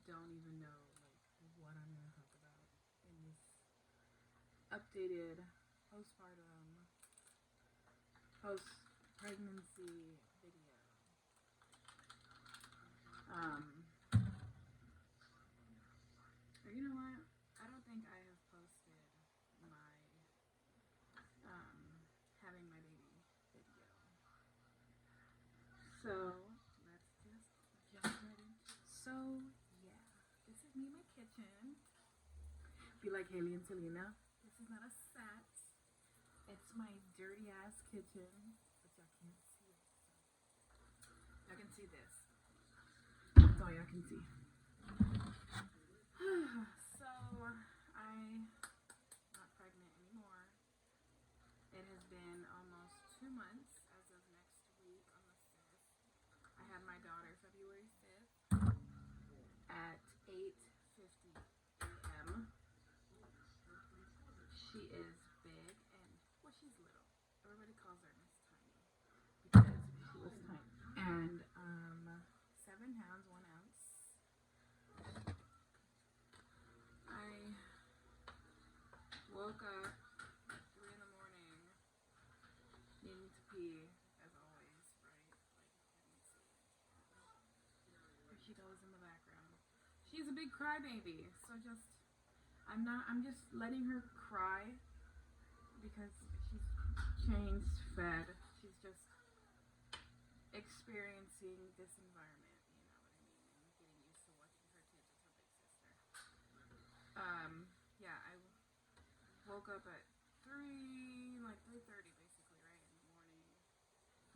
don't even know like what I'm gonna talk about in this updated post-pregnancy video. Or you know what? I don't think I have posted my having my baby video. So let's just jump right into it. So yeah, this is me in my kitchen. Be like Haley and Selena. This is not a set. It's my dirty ass kitchen, but y'all can't see it. So y'all can see this. That's all y'all can see. So I'm not pregnant anymore. It has been almost 2 months as of next week on the 5th. I had my daughter February 5th at 8:50 a.m. She is big and, well, she's little. Everybody calls her Miss Tiny because she was tiny. And 7 pounds, 1 ounce. I woke up at 3 in the morning needing to pee, as always, right? Like, you can't see it. Here she goes in the background. She's a big crybaby, so I'm just letting her cry because she's changed, fed. She's just experiencing this environment, you know what I mean, and getting used to watching her tits with her big sister. Yeah, I woke up at 3:30 basically, right, in the morning,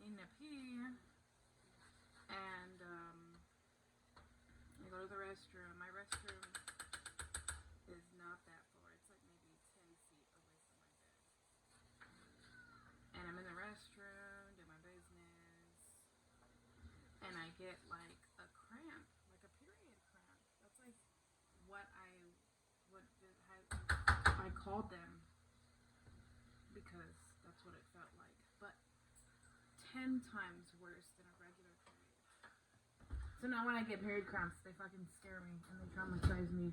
needing to pee, and I go to the restroom. My restroom is not that far. It's like maybe 10 feet away from my bed. And I'm in the restroom, do my business, and I get like a cramp, like a period cramp. That's like what I called them because that's what it felt like. But 10 times worse than a regular period. So now when I get period cramps, they fucking scare me and they traumatize me.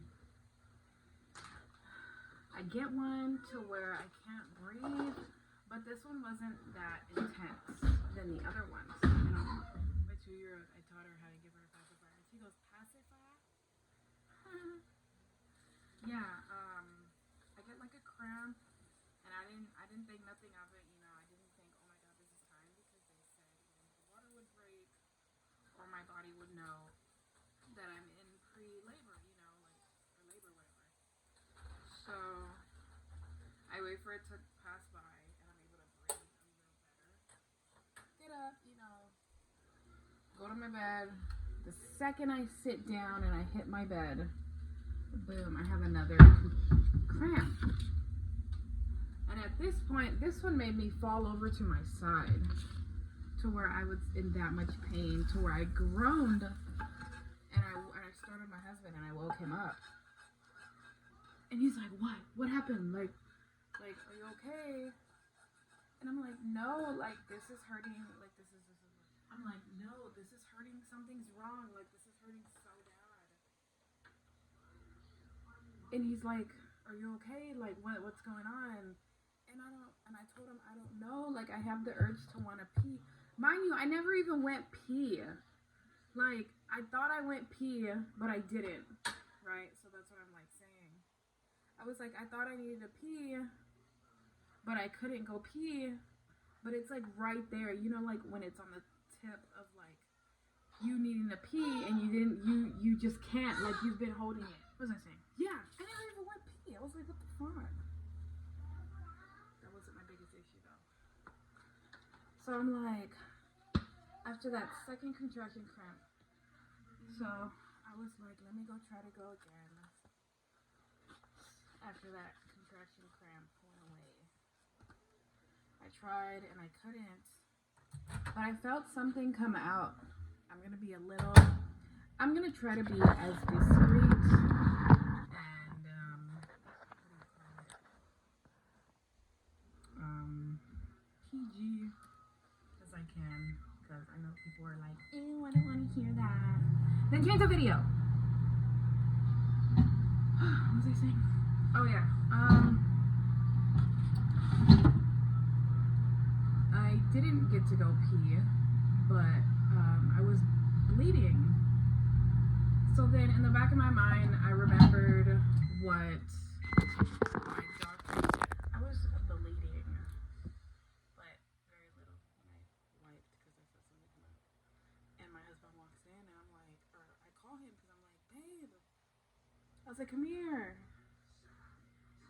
I get one to where I can't breathe, but this one wasn't that intense than the other ones. You know, my 2-year-old, I taught her how to give her a pacifier, and she goes, pacifier? Yeah, I get like a cramp, and I didn't think nothing of it. You know, I didn't think, oh my god, this is time, because they said either the water would break or my body would know that I'm in pre-labor, you know, like, or labor, whatever. So I wait for it to pass by, and I'm able to breathe a little better. Get up, you know, go to my bed. The second I sit down and I hit my bed, boom, I have another cramp. And at this point, this one made me fall over to my side, to where I was in that much pain, to where I groaned, and I startled my husband, and I woke him up. And he's like, what? What happened? Like, are you okay? And I'm like, no, like, this is hurting, like, this is. I'm like, no, this is hurting, something's wrong, like, this is hurting so bad. And he's like, are you okay? Like, what's going on? And I told him, I don't know, like, I have the urge to want to pee. Mind you, I never even went pee. Like, I thought I went pee, but I didn't, right? So that's what I'm, like, saying. I was like, I thought I needed to pee, but I couldn't go pee. But it's, like, right there, you know, like, when it's on the tip of, like, you needing to pee, and you just can't, like, you've been holding it. What was I saying? Yeah, I never even went pee. I was like, what the fuck? That wasn't my biggest issue, though. So I'm like, after that second contraction cramp, so I was like, let me go try to go again. After that contraction cramp went away, I tried and I couldn't, but I felt something come out. I'm gonna try to be as discreet and PG as I can, because I know people are like, ew, I don't want to hear that. Then change the video. What was I saying? Oh yeah. I didn't get to go pee, but I was bleeding. So then in the back of my mind, I remembered what my doctor said. I was bleeding, but very little when I wiped because I felt something come out. And my husband walks in and I'm like, or I call him because I'm like, babe. I was like, come here.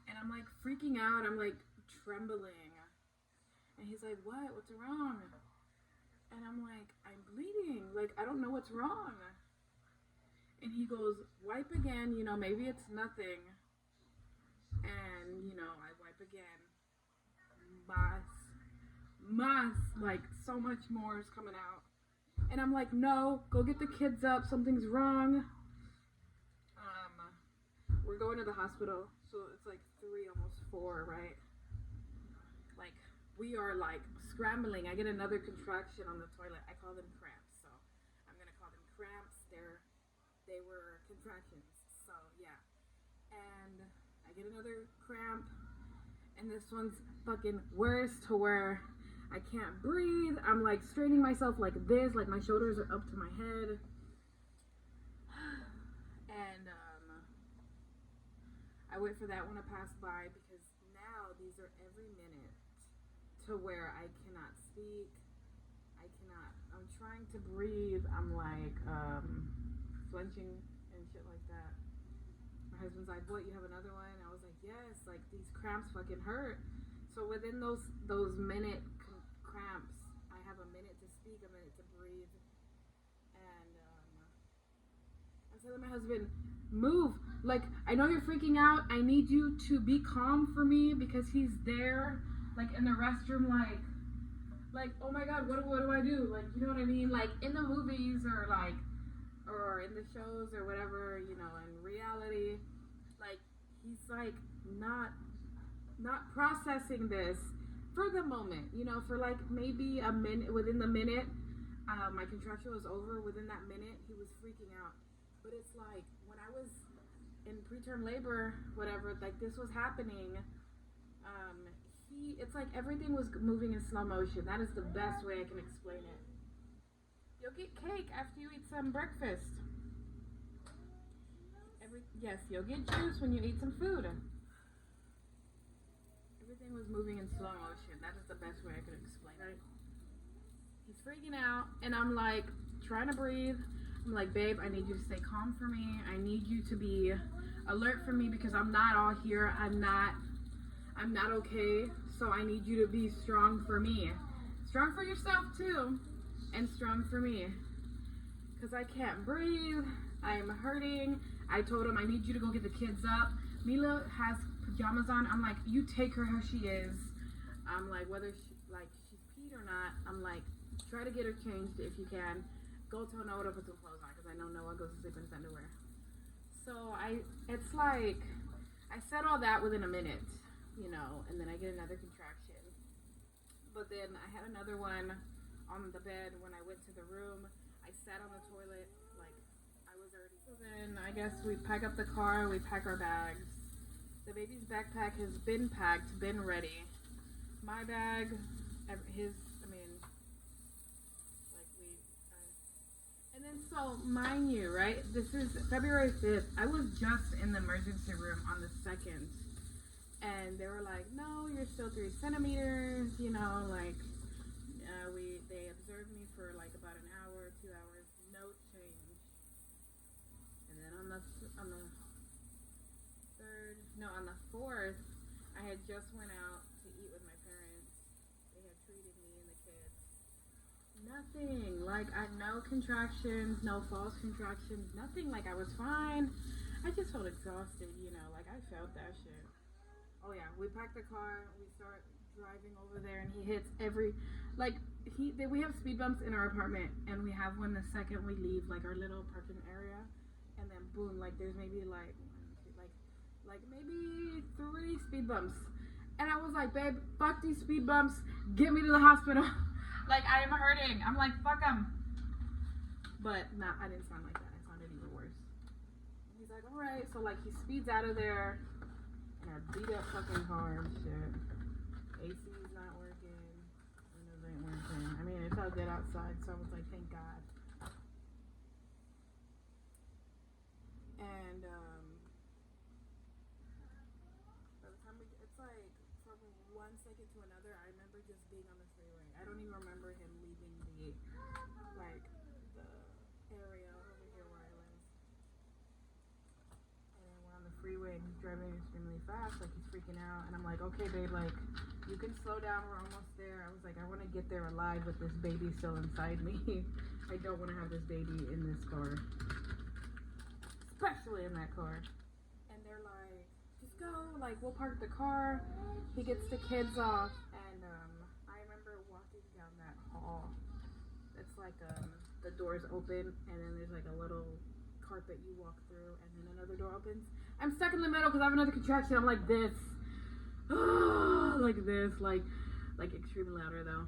And I'm like freaking out. I'm like trembling. And he's like, what? What's wrong? And I'm like, I'm bleeding. Like, I don't know what's wrong. And he goes, wipe again. You know, maybe it's nothing. And, you know, I wipe again. Like, so much more is coming out. And I'm like, no, go get the kids up. Something's wrong. We're going to the hospital. So it's like 3, almost 4, right? Like, we are like scrambling. I get another contraction on the toilet. I call them cramps. So I'm going to call them cramps. They were contractions. So yeah. And I get another cramp. And this one's fucking worse to where I can't breathe. I'm like straining myself like this. Like my shoulders are up to my head. And I wait for that one to pass by because now these are every minute to where I cannot speak. I'm trying to breathe. I'm like flinching and shit like that. My husband's like, what, you have another one? I was like, yes, like these cramps fucking hurt. So within those minute cramps, I have a minute to speak, a minute to breathe. And I'm telling my husband, move. Like, I know you're freaking out. I need you to be calm for me because he's there, like in the restroom, like, oh my God, what do I do? Like, you know what I mean? Like in the movies or in the shows or whatever, you know, in reality, like he's like not processing this for the moment, you know, for like maybe a minute. Within the minute, my contraction was over. Within that minute, he was freaking out. But it's like when I was in preterm labor, whatever, like this was happening. It's like everything was moving in slow motion. That is the best way I can explain it. You'll get cake after you eat some breakfast. Yes, you'll get juice when you eat some food. Everything was moving in slow motion. That is the best way I could explain it. He's freaking out, and I'm like trying to breathe. I'm like, babe, I need you to stay calm for me. I need you to be alert for me because I'm not all here. I'm not okay. So I need you to be strong for me. Strong for yourself too. And strong for me. Because I can't breathe. I am hurting. I told him I need you to go get the kids up. Mila has pajamas on. I'm like, you take her how she is. I'm like, whether she's peed or not, I'm like, try to get her changed if you can. Go tell Noah to put some clothes on because I know Noah goes to sleep in his underwear. So it's like, I said all that within a minute, you know, and then I get another contraction. But then I had another one on the bed when I went to the room. I sat on the toilet, like I was already. So then I guess we pack up the car, we pack our bags. The baby's backpack has been packed, been ready. My bag, and then so mind you, right? This is February 5th. I was just in the emergency room on the 2nd. And they were like, no, you're still 3 centimeters, you know, like, they observed me for like about an hour, 2 hours, no change. And then on the 4th, I had just went out to eat with my parents. They had treated me and the kids. Nothing, like, no contractions, no false contractions, nothing, like, I was fine. I just felt exhausted, you know, like, I felt that shit. Oh yeah, we packed the car, we start driving over there, and he hits we have speed bumps in our apartment, and we have one the second we leave, like, our little parking area, and then boom, like, there's maybe, maybe 3 speed bumps, and I was like, babe, fuck these speed bumps, get me to the hospital, like, I am hurting, I'm like, fuck them, but nah, I didn't sound like that, I sounded even worse. he's like, all right. So like he speeds out of there in our beat up fucking car and shit. AC's not working. Windows ain't working. I mean, it felt good outside, so I was like, thank God. And by the time it's like from one second to another, I remember just being on the freeway. I don't even remember him leaving the area over here where I live. And then we're on the freeway and he's driving extremely fast, like he's freaking out. And I'm like, okay, babe, like you can slow down. We're almost there. I was like, I want to get there alive with this baby still inside me. I don't want to have this baby in this car. Especially in that car. And they're like, just go, like we'll park the car. He gets the kids off, and I remember walking down that hall. It's like the doors open, and then there's like a little carpet you walk through, and then another door opens. I'm stuck in the middle because I have another contraction. I'm like this, like this, like extremely louder though.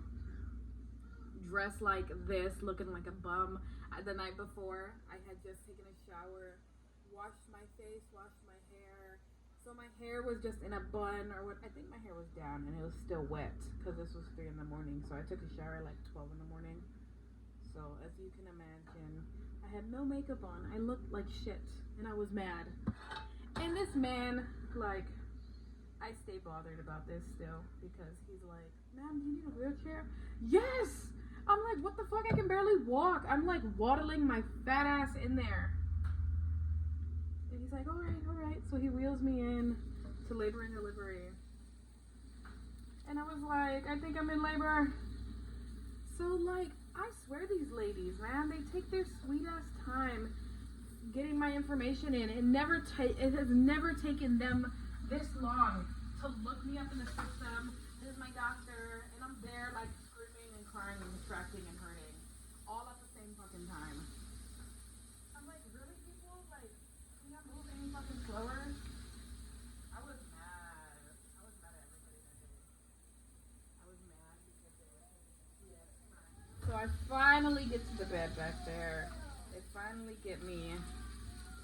Dressed like this, looking like a bum. The night before, I had just taken a shower. Washed my face, washed my hair. So my hair was just in a bun, or what? I think my hair was down and it was still wet because this was 3 in the morning. So I took a shower at like 12 in the morning. So as you can imagine, I had no makeup on. I looked like shit and I was mad. And this man, like, I stay bothered about this still because he's like, ma'am, do you need a wheelchair? Yes! I'm like, what the fuck? I can barely walk. I'm like waddling my fat ass in there. And he's like, all right. So he wheels me in to labor and delivery. And I was like, I think I'm in labor. So like, I swear these ladies, man, they take their sweet ass time getting my information in. It has never taken them this long to look me up in the system. This is my doctor, and I'm there like screaming and crying and distracting and hurting, all at the same fucking time. I'm like, really, people? Like, can you move any fucking slower? I was mad. I was mad at everybody that day. I was mad because they were taking a time. So I finally get to the bed back there. They finally get me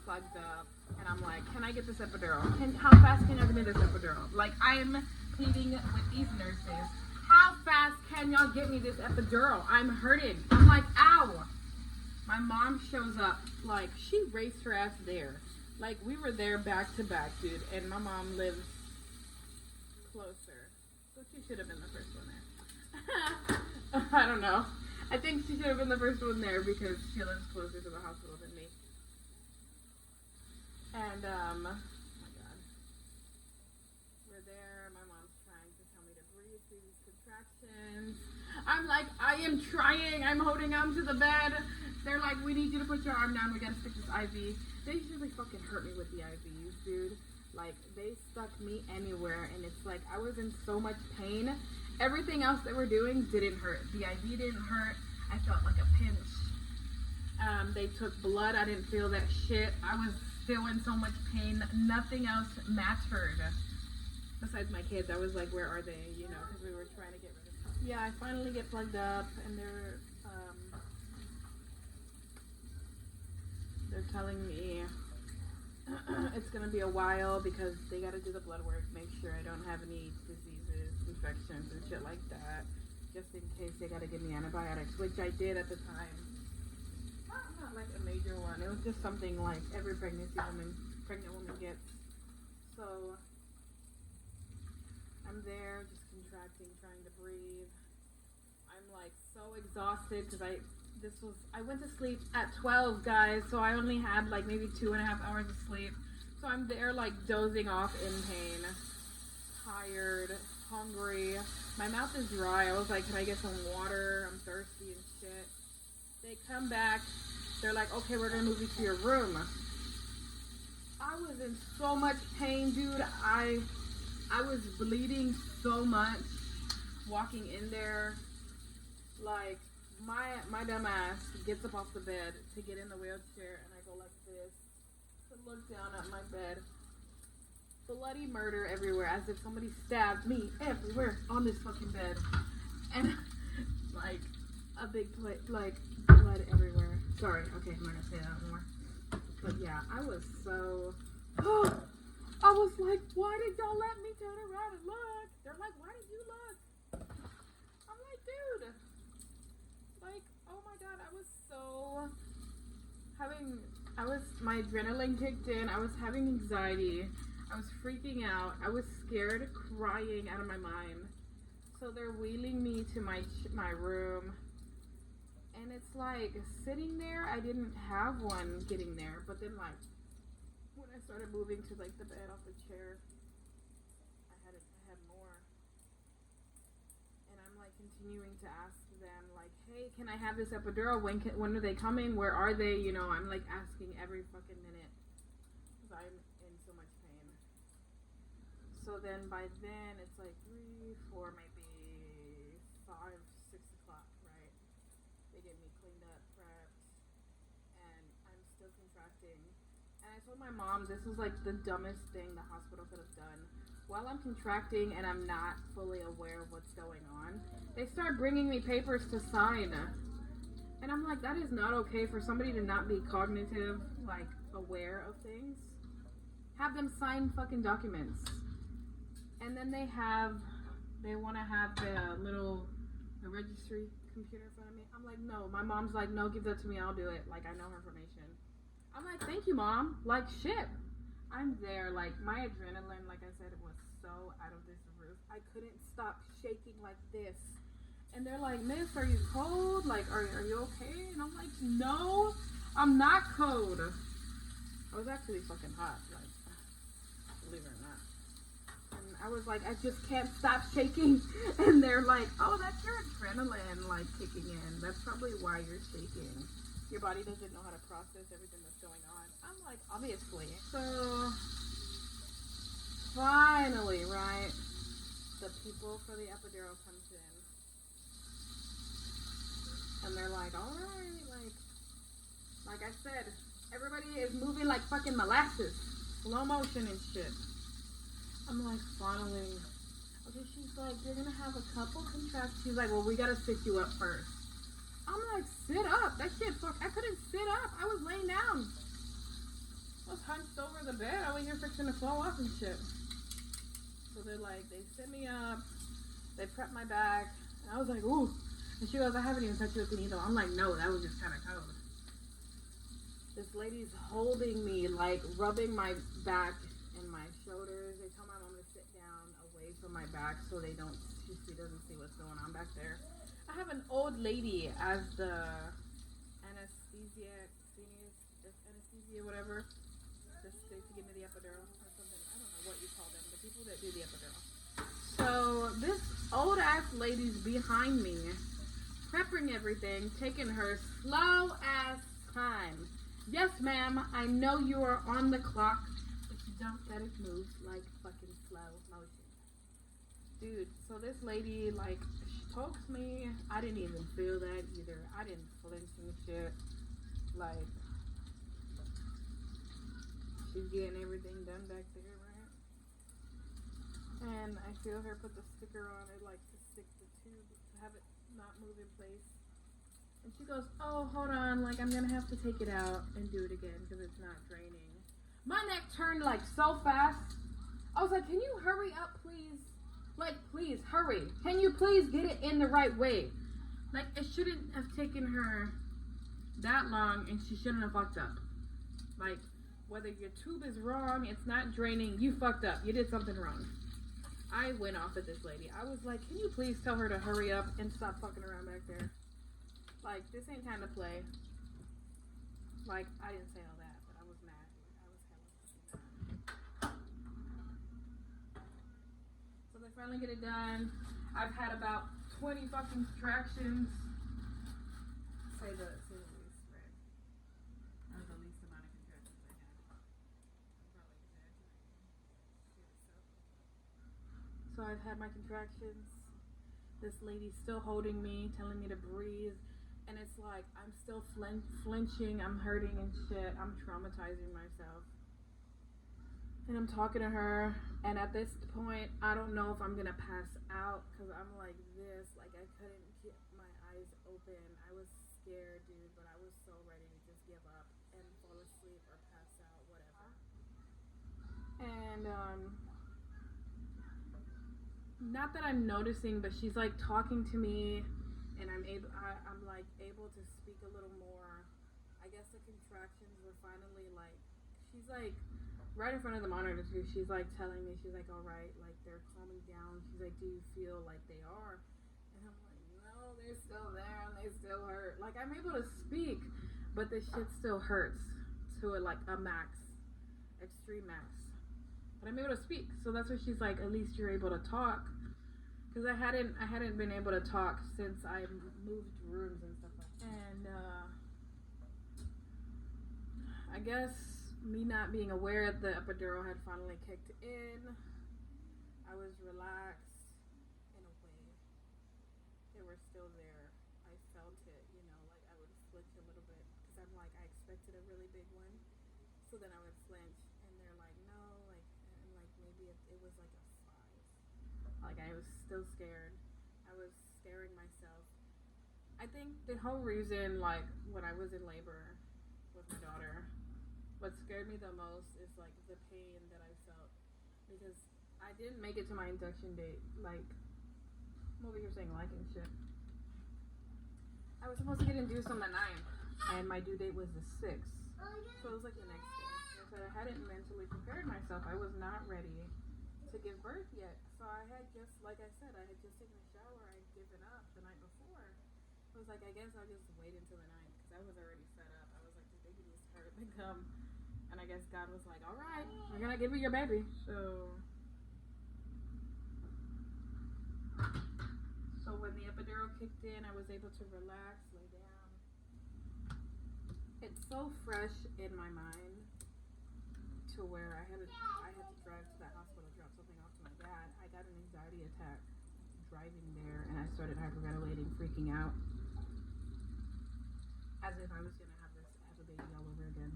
plugged up, and I'm like, can I get this epidural? How fast can I get me this epidural? Like, I'm pleading with these nurses, how fast can y'all get me this epidural? I'm hurting. I'm like, ow. My mom shows up, like, she raced her ass there. Like, we were there back to back, dude, and my mom lives closer, so she should have been the first one there. I don't know. I think she should have been the first one there because she lives closer to the hospital than me. And, oh my God. We're there. My mom's trying to tell me to breathe through these contractions. I'm like, I am trying. I'm holding on to the bed. They're like, we need you to put your arm down. We gotta stick this IV. They usually fucking hurt me with the IVs, dude. Like, they stuck me anywhere. And it's like, I was in so much pain. Everything else they were doing didn't hurt. The IV didn't hurt. I felt like a pinch. They took blood. I didn't feel that shit. I was still in so much pain. Nothing else mattered. Besides my kids, I was like, where are they? You know, because we were trying to get rid of them. Yeah, I finally get plugged up, and they're telling me it's gonna be a while because they gotta do the blood work, make sure I don't have any diseases, infections, and shit like that, just in case they gotta give me antibiotics, which I did at the time. Not like a major one. It was just something like every pregnant woman gets. So I'm there just contracting, trying to breathe. I'm like so exhausted because I went to sleep at 12, guys, so I only had like maybe 2.5 hours of sleep. So I'm there like dozing off in pain, tired, hungry. My mouth is dry. I was like, can I get some water? I'm thirsty and shit. They come back. They're like, okay, we're gonna move you to your room. I was in so much pain, dude. I was bleeding so much walking in there. Like, my dumb ass gets up off the bed to get in the wheelchair, and I go like this to look down at my bed. Bloody murder everywhere, as if somebody stabbed me everywhere on this fucking bed. And like a big plate, like blood everywhere. Sorry, okay, I'm not gonna say that more. But yeah, I was so... I was like, why did y'all let me turn around and look? They're like, why did you look? I'm like, dude. Like, oh my god, I was so... my adrenaline kicked in. I was having anxiety. I was freaking out. I was scared, crying out of my mind. So they're wheeling me to my room. And it's like, sitting there, I didn't have one getting there. But then like, when I started moving to like the bed off the chair, I had more. And I'm like continuing to ask them like, hey, can I have this epidural? When are they coming? Where are they? You know, I'm like asking every fucking minute because I'm in so much pain. So then by then it's like 3, 4, maybe 5, 6 o'clock, right? They get me cleaned up, prepped, and I'm still contracting. And I told my mom this was like the dumbest thing the hospital could have done. While I'm contracting and I'm not fully aware of what's going on, they start bringing me papers to sign. And I'm like, that is not okay for somebody to not be cognitive, like, aware of things. Have them sign fucking documents. And then they want to have the registry computer in front of me. I'm like, no. My mom's like, no, give that to me. I'll do it. Like, I know her information. I'm like, thank you, Mom. Like, shit. I'm there. Like, my adrenaline, like I said, it was so out of this roof. I couldn't stop shaking like this. And they're like, Miss, are you cold? Like, are you okay? And I'm like, no, I'm not cold. I was actually fucking hot, like, believe it or not. And I was like, I just can't stop shaking. And they're like, oh, that's your adrenaline, like, kicking in. That's probably why you're shaking. Your body doesn't know how to process everything that's going on. I'm like, obviously. So, finally, right, the people for the epidural comes in. And they're like, all right, like I said, everybody is moving like fucking molasses. Slow motion and shit. I'm like, finally. Okay, she's like, you're gonna have a couple contractions. She's like, well, we gotta sit you up first. I'm like, sit up? That shit, fuck, I couldn't sit up. I was laying down. I was hunched over the bed. I was here fixing to fall off and shit. So they're like, they sit me up. They prep my back. And I was like, ooh. And she goes, I haven't even touched you with the needle. I'm like, no, that was just kind of cold. This lady's holding me, like, rubbing my back and my shoulders. They tell my mom to sit down away from my back so she doesn't see what's going on back there. I have an old lady as the anesthesia, whatever, just to give me the epidural or something. I don't know what you call them, the people that do the epidural. So this old ass lady's behind me, prepping everything, taking her slow ass time. Yes, ma'am, I know you are on the clock, but you don't let it move like fucking slow motion. Dude, so this lady, like, she pokes me. I didn't even feel that either. I didn't flinch and shit. Like, she's getting everything done back there, right? And I feel her put the sticker on it, like, to stick the tube, to have it not move in place. And she goes, oh, hold on, like, I'm gonna have to take it out and do it again because it's not draining. My neck turned, like, so fast. I was like, can you hurry up, please? Like, please, hurry. Can you please get it in the right way? Like, it shouldn't have taken her that long, and she shouldn't have fucked up. Like, whether your tube is wrong, it's not draining, you fucked up. You did something wrong. I went off at this lady. I was like, can you please tell her to hurry up and stop fucking around back there? Like, this ain't time to play. Like, I didn't say all that, but I was mad. I was hella fucking mad. So they finally get it done. I've had about 20 fucking contractions. Say the least, right? Or the least amount of contractions I had. I'm probably exaggerating. So I've had my contractions. This lady's still holding me, telling me to breathe. And it's like, I'm still flinching, I'm hurting and shit. I'm traumatizing myself. And I'm talking to her, and at this point, I don't know if I'm gonna pass out, because I'm like this, like I couldn't keep my eyes open. I was scared, dude, but I was so ready to just give up. and fall asleep or pass out, whatever. And not that I'm noticing, but she's like talking to me, and I'm like able to speak a little more. I guess the contractions were finally like, she's like right in front of the monitor too. She's like telling me, she's like, all right, like they're calming down. She's like, do you feel like they are? And I'm like, no, they're still there and they still hurt. Like I'm able to speak, but the shit still hurts to like a max, extreme max. But I'm able to speak, so that's why she's like, at least you're able to talk. Because I hadn't been able to talk since I moved rooms and stuff like that. And I guess me not being aware that the epidural had finally kicked in, I was relaxed in a way. They were still there. I felt it, you know, like I would flinch a little bit because I'm like, I expected a really big one. So then I would flinch and they're like, no, like, and like maybe it was like a 5. Like I was still scared. I was scaring myself. I think the whole reason, like when I was in labor with my daughter, what scared me the most is like the pain that I felt because I didn't make it to my induction date. Like I'm over here saying like and shit. I was supposed to get induced on the 9th and my due date was the 6th. So it was like the next day. And so I hadn't mentally prepared myself. I was not ready to give birth yet. So I had just, like I said, I had just taken a shower. I had given up the night before. I was like, I guess I'll just wait until the 9th because I was already fed up. I was like, this baby needs to hurt and come. And I guess God was like, all right, we're going to give you your baby. So when the epidural kicked in, I was able to relax, lay down. It's so fresh in my mind to where I had to drive to that hospital, drop something off to my dad. I got an anxiety attack driving there, and I started hyperventilating, freaking out, as if I was gonna have a baby all over again.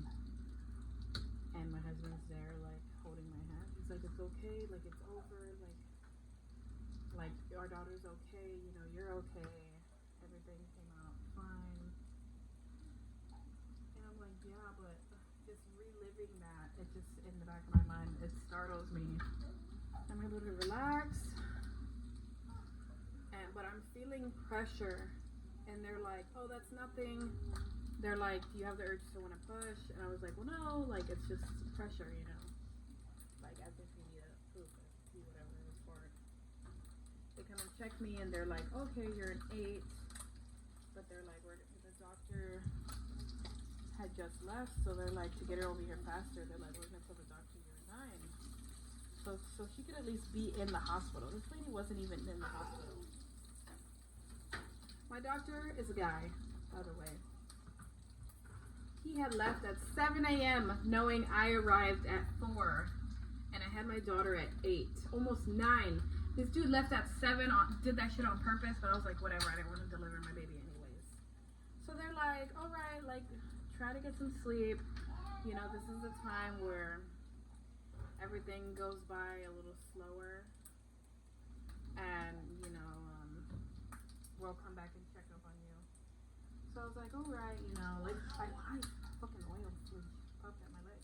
And my husband's there, like holding my hand. He's like, "It's okay, like it's over, like our daughter's okay. You know, you're okay. Everything came out fine." And I'm like, "Yeah, but." Just reliving that, it just in the back of my mind, it startles me. I'm able to relax, but I'm feeling pressure, and they're like, "Oh, that's nothing." They're like, "Do you have the urge to want to push?" And I was like, "Well, no, like it's just pressure, you know, like as if you need a poop, pee, whatever it was for." They come and check me, and they're like, "Okay, you're an 8," but they're like, the doctor had just left, so they're like, to get her over here faster, they're like, we're gonna tell the doctor you're 9, so she could at least be in the hospital. This lady wasn't even in the hospital. My doctor is a guy, by the way. He had left at 7 a.m. knowing I arrived at 4, and I had my daughter at 8, almost 9. This dude left at 7, did that shit on purpose, but I was like, whatever, I didn't want to deliver my baby anyways. So they're like, all right, like, try to get some sleep. You know, this is the time where everything goes by a little slower. And, you know, we'll come back and check up on you. So I was like, all right, you know, like, I fucking oil flew up at my leg.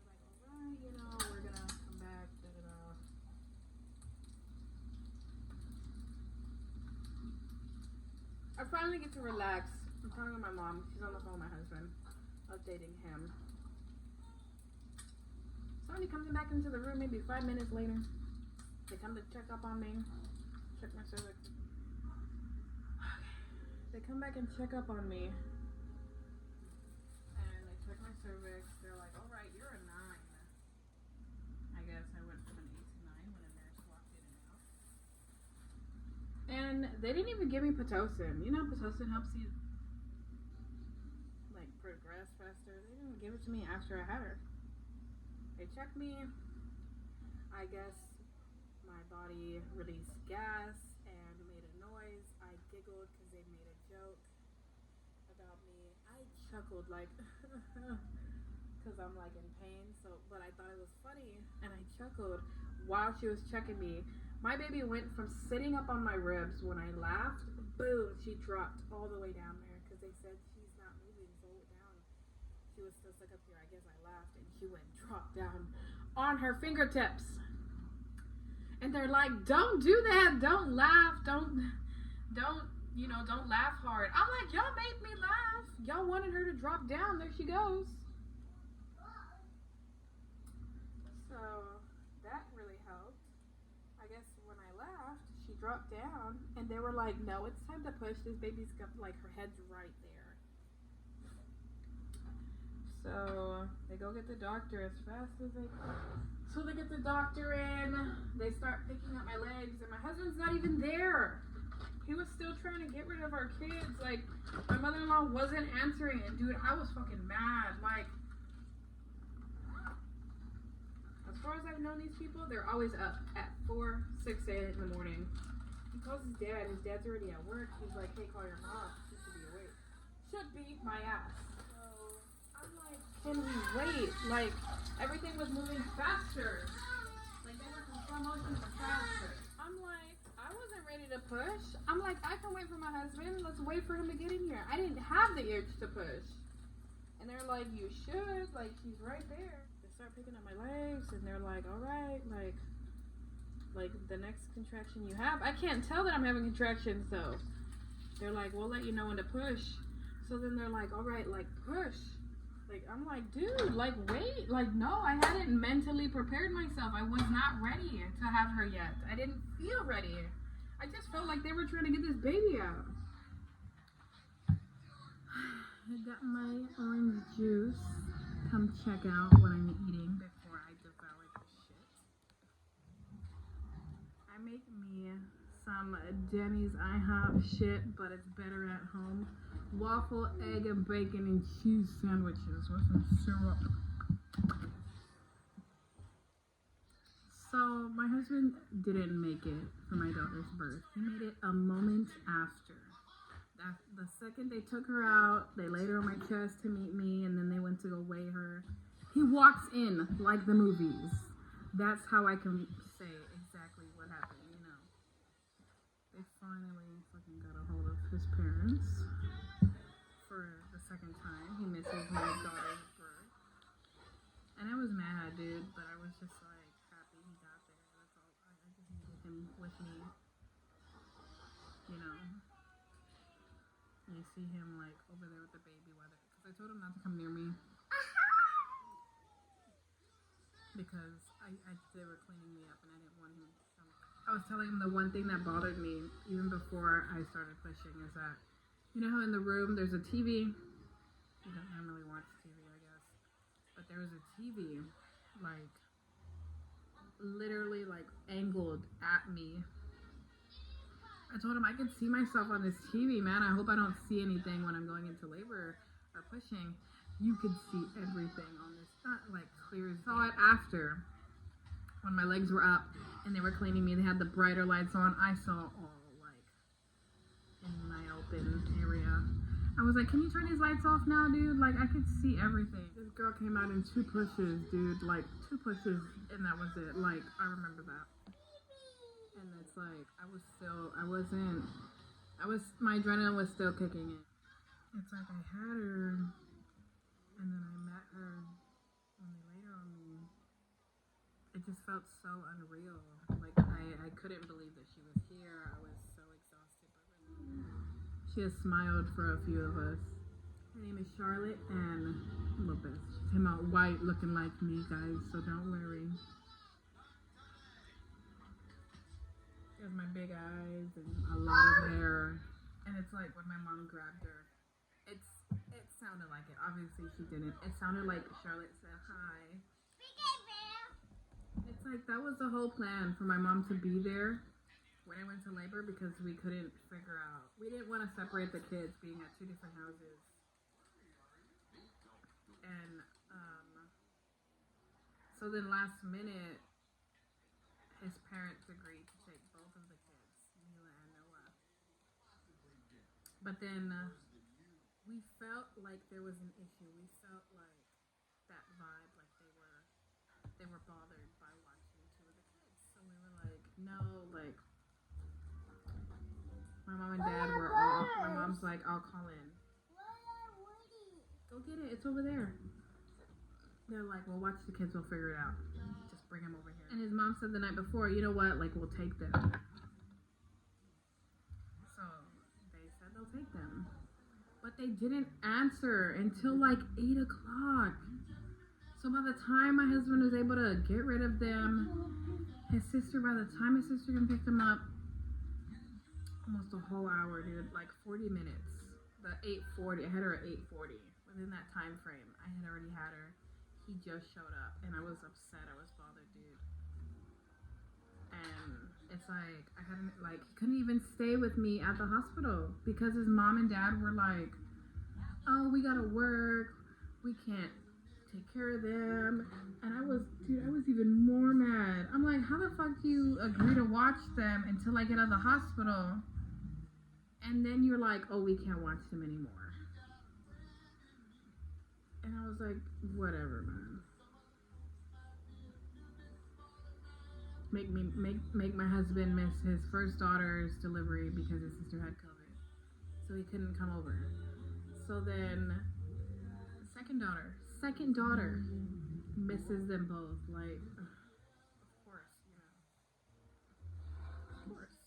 They're like, all right, you know, we're gonna come back, da-da-da. I finally get to relax. I'm talking to my mom. She's on the phone with my husband, updating him. Somebody comes back into the room maybe 5 minutes later. They come to check up on me, check my cervix. They come back and check up on me, and they check my cervix. They're like, all right, you're a 9. I guess I went from an 8 to 9 when a nurse walked in and out. And they didn't even give me Pitocin. You know, Pitocin helps you like progress faster. They didn't give it to me after I had her. They checked me. I guess my body released gas and made a noise. I giggled because they made a joke about me. I chuckled like because I'm like in pain. So, but I thought it was funny, and I chuckled while she was checking me. My baby went from sitting up on my ribs when I laughed. Boom! She dropped all the way down there because they said she's not moving. So down. She was still stuck up here. I guess I laughed and she went drop down on her fingertips. And they're like, don't do that. Don't laugh. Don't laugh hard. I'm like, y'all made me laugh. Y'all wanted her to drop down. There she goes. So that really helped. I guess when I laughed, she dropped down and they were like, no, it's time to push. This baby's got, like, her head's right there. So they go get the doctor as fast as they can. So they get the doctor in. They start picking up my legs and my husband's not even there. He was still trying to get rid of our kids. Like, my mother-in-law wasn't answering it. Dude, I was fucking mad. Like, as far as I've known these people, they're always up at 4, 6 a.m. in the morning. He calls his dad. His dad's already at work. He's like, hey, call your mom. She should be awake. Should be my ass. So I'm like, can we wait? Like, everything was moving faster. Like, they went from slow motion to faster. I'm like, I wasn't ready to push. I'm like, I can wait for my husband. Let's wait for him to get in here. I didn't have the urge to push. And they're like, you should. Like, he's right there. They start picking up my legs, and they're like, all right, like the next contraction you have. I can't tell that I'm having contractions, though. They're like, we'll let you know when to push. So then they're like, all right, like, push. Like, I'm like, dude, like, wait. Like, no, I hadn't mentally prepared myself. I was not ready to have her yet. I didn't feel ready. I just felt like they were trying to get this baby out. I got my orange juice. Come check out what I'm eating before I devour this shit. I make me some Denny's IHOP shit, but it's better at home. Waffle, egg, and bacon and cheese sandwiches with some syrup. So my husband didn't make it for my daughter's birth. He made it a moment after. The second they took her out, they laid her on my chest to meet me, and then they went to go weigh her. He walks in like the movies. That's how I can say exactly what happened, you know. They finally fucking got a hold of his parents for the second time. He misses my daughter's birth. And I was mad, dude, but I was just like happy he got there. That's all. I just needed him with me. You know. You see him like over there with the baby, because I told him not to come near me. Because they were cleaning me up and I didn't want him to come. I was telling him the one thing that bothered me even before I started pushing is that, you know how in the room there's a TV? You don't normally watch TV, I guess. But there was a TV, like, literally, like, angled at me. I told him I could see myself on this TV, man. I hope I don't see anything when I'm going into labor or pushing. You could see everything on this, not like clear as day. Saw it after, when my legs were up and they were cleaning me. They had the brighter lights on. I saw all, like, in my open area. I was like, can you turn these lights off now, dude? Like, I could see everything. This girl came out in 2 pushes, dude. Like, 2 pushes, and that was it. Like, I remember that. And it's like, my adrenaline was still kicking in. It's like I had her, and then I met her when they laid her on me. It just felt so unreal. Like, I couldn't believe that she was here. I was so exhausted. She has smiled for a few of us. Her name is Charlotte and Lopez. She came out white looking like me, guys, so don't worry. She has my big eyes and a lot of hair. And it's like when my mom grabbed her, it sounded like it. Obviously she didn't. It sounded like Charlotte said hi. It's like that was the whole plan, for my mom to be there when I went to labor, because we couldn't figure out. We didn't want to separate the kids being at 2 different houses. And so then last minute, his parents agreed to take both of the kids, Mila and Noah. But then we felt like there was an issue. We felt like that vibe, like they were bothered by watching 2 of the kids. So we were like, no, like, my mom and dad were off. My mom's like, I'll call in. Go Go get it. It's over there. They're like, well, watch the kids. We'll figure it out. Just bring him over here. And his mom said the night before, you know what? Like, we'll take them. So they said they'll take them. But they didn't answer until like 8 o'clock. So by the time my husband was able to get rid of them, by the time his sister can pick them up, almost a whole hour, dude. Like 40 minutes. The 8:40. I had her at 8:40. Within that time frame, I had already had her. He just showed up, and I was upset. I was bothered, dude. And it's like, he couldn't even stay with me at the hospital because his mom and dad were like, oh, we gotta work. We can't take care of them. And I was even more mad. I'm like, how the fuck do you agree to watch them until I get out of the hospital? And then you're like, oh, we can't watch them anymore. And I was like, whatever, man. Make my husband miss his first daughter's delivery because his sister had COVID. So he couldn't come over. So then second daughter misses them both. Like, of course, you know. Of course.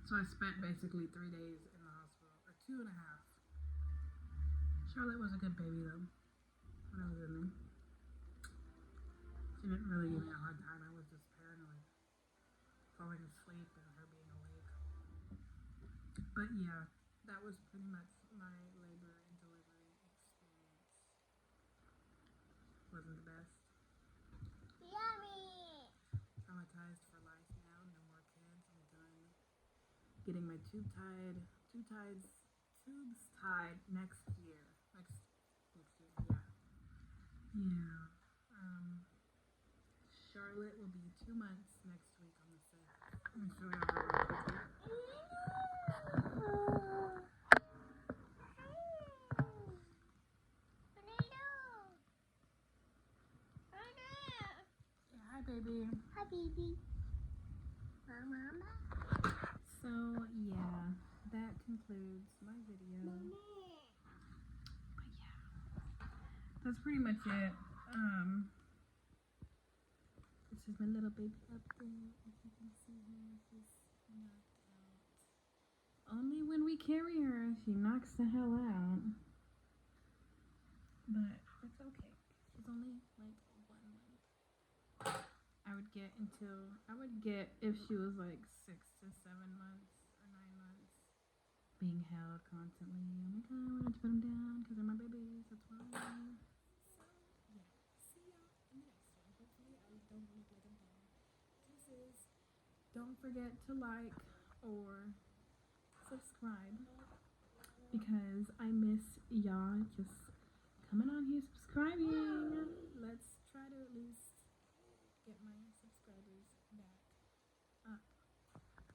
So I spent basically 3 days in the hospital, or 2.5. Charlotte was a good baby though. When I was in there. She didn't really give me a hard time. I was just paranoid. Falling asleep and her being awake. But yeah, that was pretty much my labor and delivery experience. Wasn't the best. Yummy! Traumatized for life now. No more kids. I'm done. Getting my tubes tied next year. Next year, yeah. Yeah. Charlotte will be 2 months next week on the 5th. Let me show you her. Hi, baby. Hi, baby. Mama. So, yeah, that concludes my video. But yeah, that's pretty much it. This is my little baby update. As you can see here, she's knocked out. Only when we carry her, she knocks the hell out. But it's okay. She's only like 1 month. I would get if she was like 6 to 7 months or 9 months, being held constantly. Oh my god, I wanted to put them down because they're my babies. That's why. So yeah, see y'all in the next one. Hopefully I don't look like I'm done. Kisses. Don't forget to like or subscribe because I miss y'all just coming on here subscribing. Let's try to at least get my subscribers back up,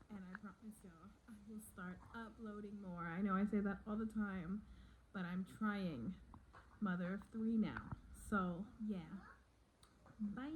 and I promise y'all I will start uploading more. I know I say that all the time, but I'm trying. Mother of 3 now, so yeah. Bye.